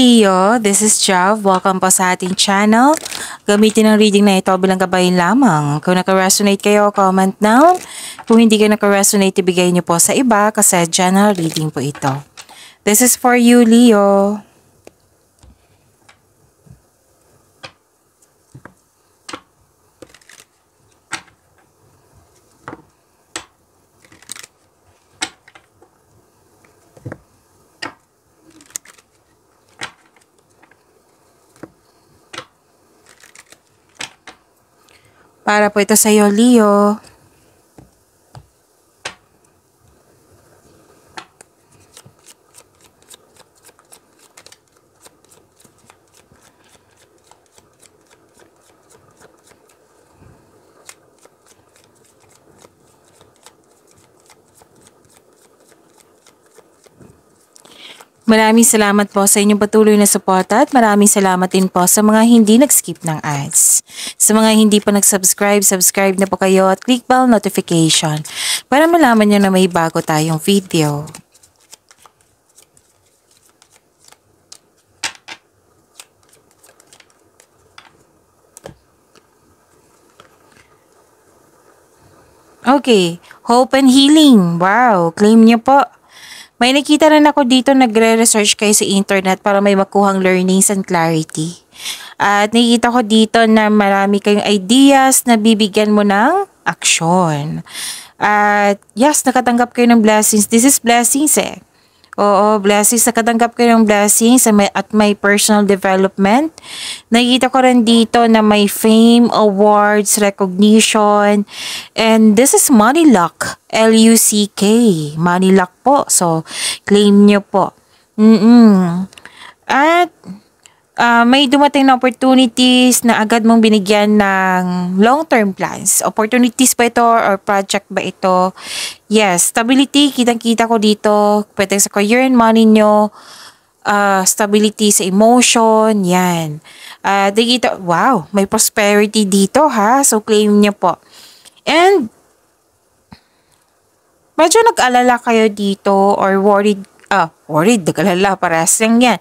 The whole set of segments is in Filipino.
Leo, this is Jav. Welcome po sa ating channel. Gamitin ang reading na ito bilang gabayan lamang. Kung naka-resonate kayo, comment down. Kung hindi kayo naka-resonate, ibigay niyo po sa iba kasi general reading po ito. This is for you, Leo. Para po ito sa iyo, Leo. Maraming salamat po sa inyong patuloy na suporta at maraming salamat din po sa mga hindi nag-skip ng ads. Sa mga hindi pa nag-subscribe, subscribe na po kayo at click bell notification para malaman nyo na may bago tayong video. Okay, hope and healing. Wow, claim nyo po. May nakita rin ako dito, nagre-research kayo sa internet para may makuhang learnings and clarity. At nakikita ko dito na marami kayong ideas na bibigyan mo ng aksyon. At yes, nakatanggap kayo ng blessings. This is blessings eh. Oo, blessings. Nakatanggap kayo ng blessings at may personal development. Nakikita ko rin dito na may fame, awards, recognition. And this is money luck. L-U-C-K. Money luck po. So, claim nyo po. At may dumating na opportunities na agad mong binigyan ng long-term plans. Opportunities ba ito or project ba ito? Yes, stability, kitang-kita ko dito. Pwede sa career and money nyo. Stability sa emotion, yan. Dito, wow, may prosperity dito ha. So, claim nyo po. And, medyo nag-alala kayo dito or worried, nag-alala, parehas lang yan.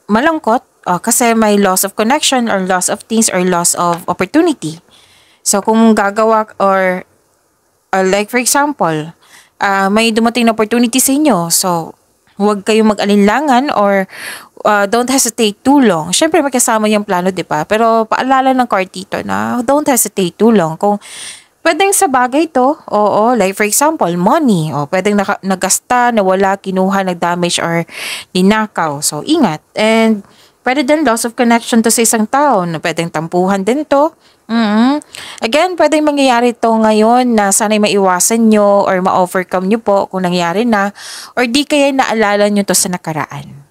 Malungkot kasi may loss of connection or loss of things or loss of opportunity. So, kung gagawa or like for example, may dumating na opportunity sa inyo. So, huwag kayong mag-alinlangan or don't hesitate too long. Siyempre, magkasama yung plano, di ba? Pero paalala ng card dito na don't hesitate too long. Kung pwedeng sa bagay to, oo, like for example, money. O, pwedeng nagasta, nawala, kinuha, nag-damage, or ninakaw. So, ingat. And, pwede din loss of connection to sa isang tao. Pwedeng tampuhan din to. Again, pwedeng mangyayari to ngayon na sana'y maiwasan nyo or ma-overcome nyo po kung nangyari na. Or di kaya naalala nyo to sa nakaraan.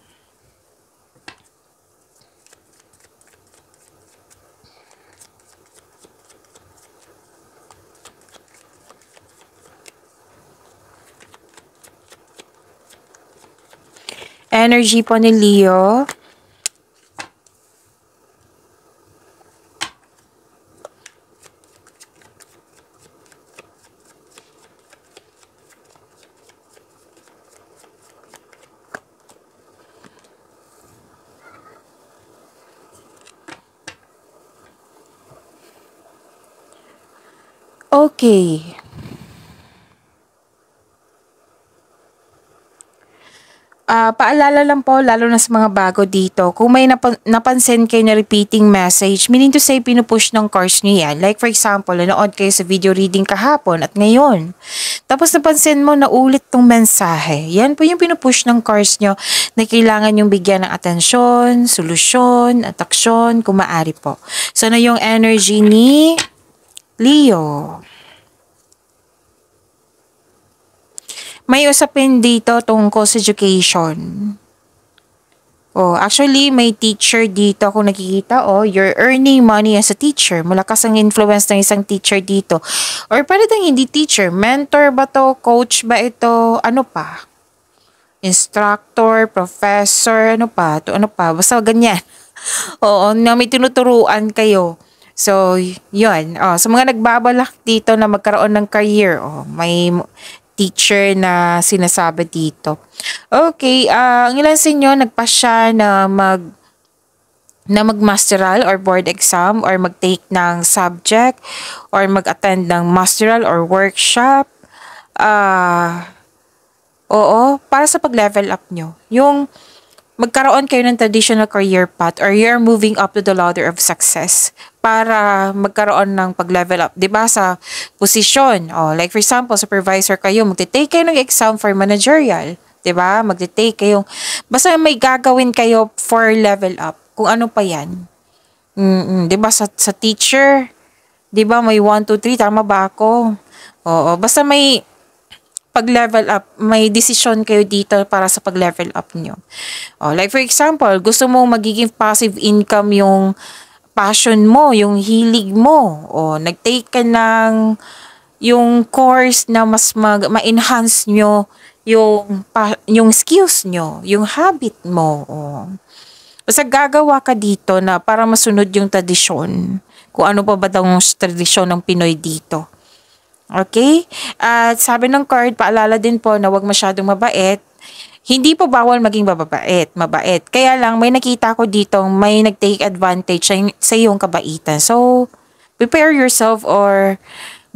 Energy po ni Leo. Okay. Paalala lang po, lalo na sa mga bago dito, kung may napansin kayo na repeating message, meaning to say, pinupush ng cards nyo yan. Like for example, nanood kayo sa video reading kahapon at ngayon. Tapos napansin mo na ulit tong mensahe. Yan po yung pinupush ng cards nyo na kailangan yung bigyan ng atensyon, solusyon, at aksyon, kung maaari po. So, na yung energy ni Leo. May usapin dito tungkol sa education. Actually, may teacher dito kung nakikita. You're earning money as a teacher. Malakas ang influence ng isang teacher dito. Or pwede tayong hindi teacher. Mentor ba to? Coach ba ito? Ano pa? Instructor, professor, ano pa? Ano pa? Basta ganyan. Na may tinuturuan kayo. So, yun. Sa mga nagbabalak dito na magkaroon ng career, may teacher na sinasabi dito. Okay, ang ilan sa inyo nagpasya na mag-masteral or board exam or mag-take ng subject or mag-attend ng masteral or workshop. Oo, para sa pag-level up nyo. Yung magkaroon kayo ng traditional career path or you're moving up to the ladder of success para magkaroon ng pag-level up. 'Di ba sa posisyon? Oh, like for example, supervisor kayo, magte-take kayo ng exam for managerial. 'Di ba? Magte-take kayo. Basta may gagawin kayo for level up. Kung ano pa 'yan. 'Di ba sa teacher, 'di ba may 1 2 3 tama ba ako? Oo, basta may pag-level up, may decision kayo dito para sa pag-level up nyo. Oh, like for example, gusto mo magiging passive income yung passion mo, yung hilig mo. O nag-take ka ng yung course na mas ma-enhance nyo yung skills nyo, yung habit mo. O. Basta gagawa ka dito na para masunod yung tradisyon. Kung ano pa ba daw yung tradisyon ng Pinoy dito. Okay? At sabi ng card, paalala din po na huwag masyadong mabait. Hindi po bawal maging mabait. Kaya lang, may nakita ko dito, may nag-take advantage sa iyong kabaitan. So, prepare yourself or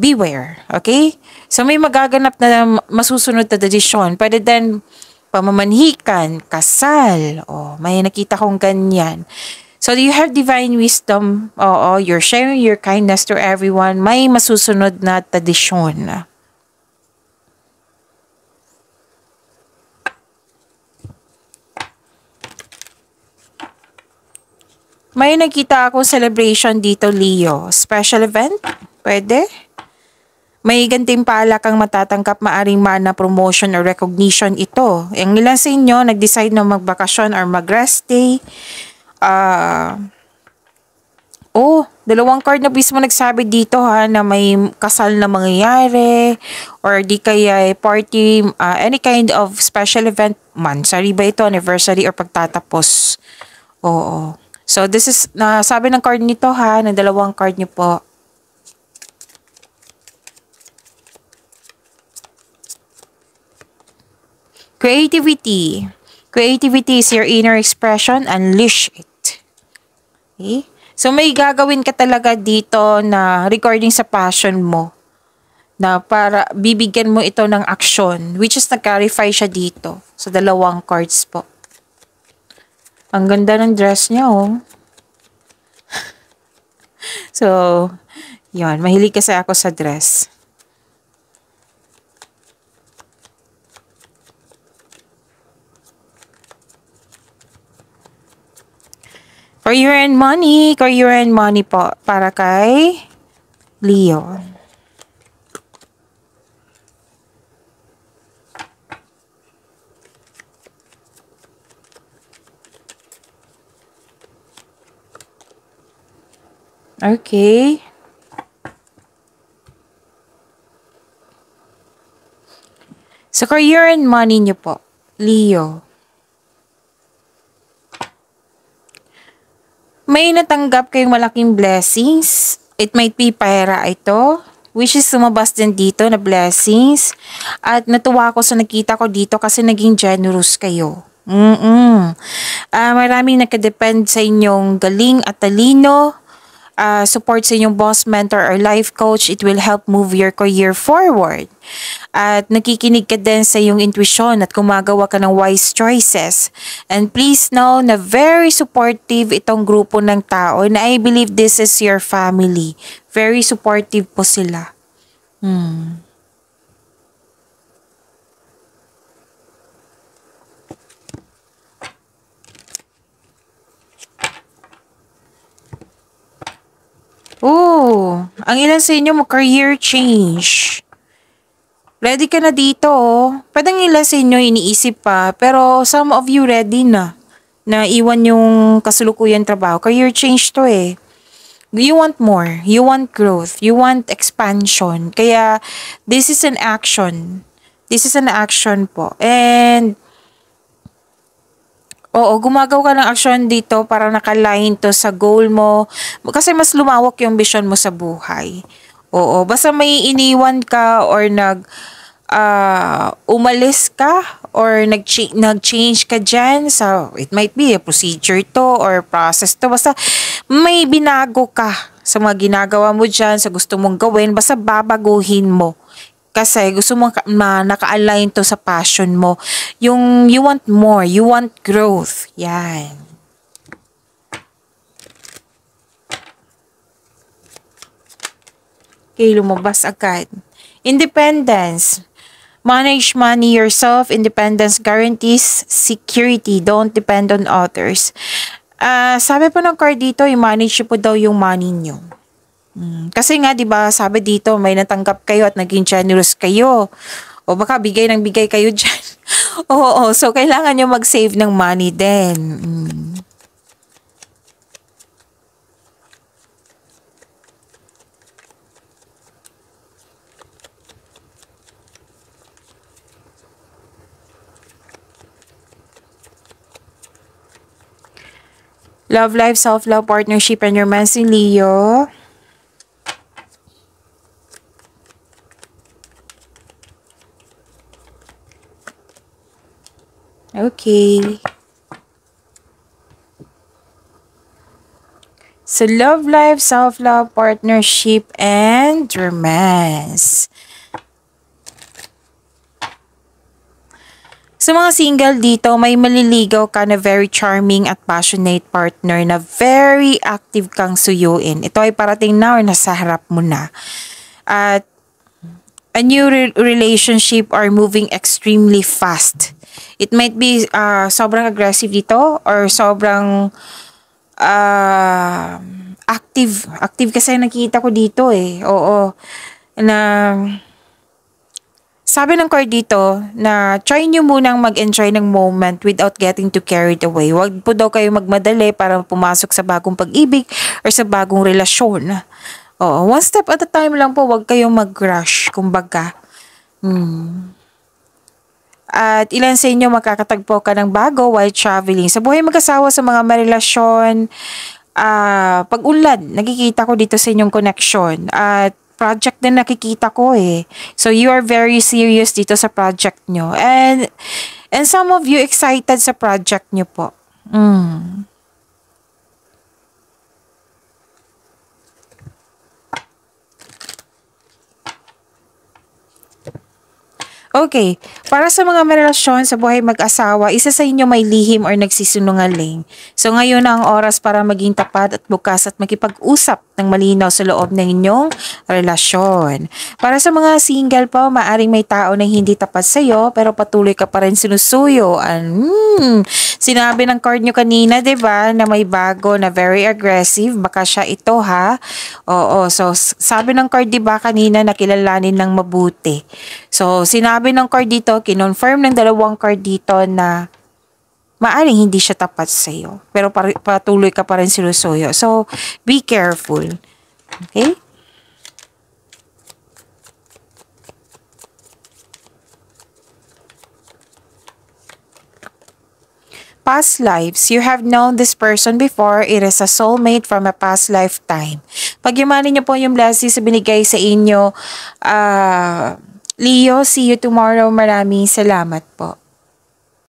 beware. Okay? So, may magaganap na masusunod na desisyon. Pwede din pamamanhikan, kasal. O, may nakita kong ganyan. So, you have divine wisdom. Oo, you're sharing your kindness to everyone. May masusunod na tradisyon. May nakita akong celebration dito, Leo. Special event? Pwede? May gantimpala kang matatanggap, maaring mana promotion or recognition ito. Ang ilan sa inyo, nag-decide na magbakasyon or mag-rest day. Dalawang card na mismo nagsabi dito na may kasal na mangyayari or di kaya party, any kind of special event man. Sorry ba ito, anniversary or pagtatapos. Oo. So this is, sabi ng card nito ng dalawang card niyo po. Creativity. Creativity is your inner expression. Unleash it. Okay? So, may gagawin ka talaga dito na regarding sa passion mo na para bibigyan mo ito ng action, which is nag-clarify siya dito sa dalawang cards po. Ang ganda ng dress niya, oh. So, yun. Mahilig kasi ako sa dress. Career and money po para kay Leo. Okay. Sa career and money niyo po, Leo. May natanggap kayong malaking blessings. It might be pera ito, which is sumabas din dito na blessings. At natuwa ako sa nakita ko dito kasi naging generous kayo. Maraming nakadepend sa inyong galing at talino. Support sa inyong boss, mentor, or life coach. It will help move your career forward. At nakikinig ka din sa iyong intuition at gumagawa ka ng wise choices. And please know na very supportive itong grupo ng tao na I believe this is your family. Very supportive po sila. Ang ilan sa inyo mag-career change. Ready ka na dito, oh. Pwedeng ilan sa inyo iniisip pa, pero some of you ready na. Na iwan yung kasalukuyan trabaho. Career change to eh. You want more. You want growth. You want expansion. Kaya, this is an action. This is an action po. And, gumagawa ka ng action dito para nakaline to sa goal mo. Kasi mas lumawak yung vision mo sa buhay. Basta may iniwan ka or umalis ka or nag-change ka dyan. So, it might be a procedure to or process to. Basta may binago ka sa mga ginagawa mo dyan, sa gusto mong gawin. Basta babaguhin mo. Kasi gusto mong naka-align to sa passion mo. Yung you want more, you want growth. Yan. Okay, lumabas agad. Independence. Manage money yourself. Independence guarantees security. Don't depend on others. Sabi po ng card dito, i-manage po daw yung money nyo. Kasi nga, di ba, sabi dito, may natanggap kayo at naging generous kayo. O baka bigay ng bigay kayo dyan. Oo, so kailangan nyo mag-save ng money din. Love life, self-love, partnership, and romance in Leo. Okay. So, love life, self-love, partnership, and romance. Sa mga single dito, may maliligaw ka na very charming at passionate partner na very active kang suyuin. Ito ay parating na or nasa harap mo na. At a new relationship are moving extremely fast. It might be sobrang aggressive dito or sobrang active. Active kasi nakita ko dito eh. Oo. Na sabi ng card dito na try nyo munang mag-enjoy ng moment without getting too carried away. Huwag po daw kayo magmadali para pumasok sa bagong pag-ibig or sa bagong relasyon. Oo, one step at a time lang po. Huwag kayong mag-rush, kumbaga. At ilan sa inyo makakatagpo ka ng bago while traveling. Sa buhay mag-asawa, sa mga marelasyon, pag-unlad, nakikita ko dito sa inyong connection. At project din nakikita ko eh. So you are very serious dito sa project nyo. And some of you excited sa project nyo po. Okay, para sa mga may relasyon sa buhay mag-asawa, isa sa inyo may lihim or nagsisinungaling. So ngayon na ang oras para maging tapat at bukas at makipag-usap ng malinaw sa loob ng inyong relasyon. Para sa mga single po, maaring may tao na hindi tapat sa iyo pero patuloy ka pa rin sinusuyo. Sinabi ng card nyo kanina, 'di ba, na may bago na very aggressive, baka siya ito ha. Oo, so sabi ng card 'di ba kanina na kilalanin ng mabuti. So sinabi ng card dito, kinonfirm ng dalawang card dito na maaring hindi siya tapat sa iyo, pero patuloy ka pa rin sinusuyo. So be careful. Okay? Past lives. You have known this person before. It is a soulmate from a past lifetime. Pagyamanin niyo po yung blessings sa binigay sa inyo. Leo, see you tomorrow. Maraming salamat po.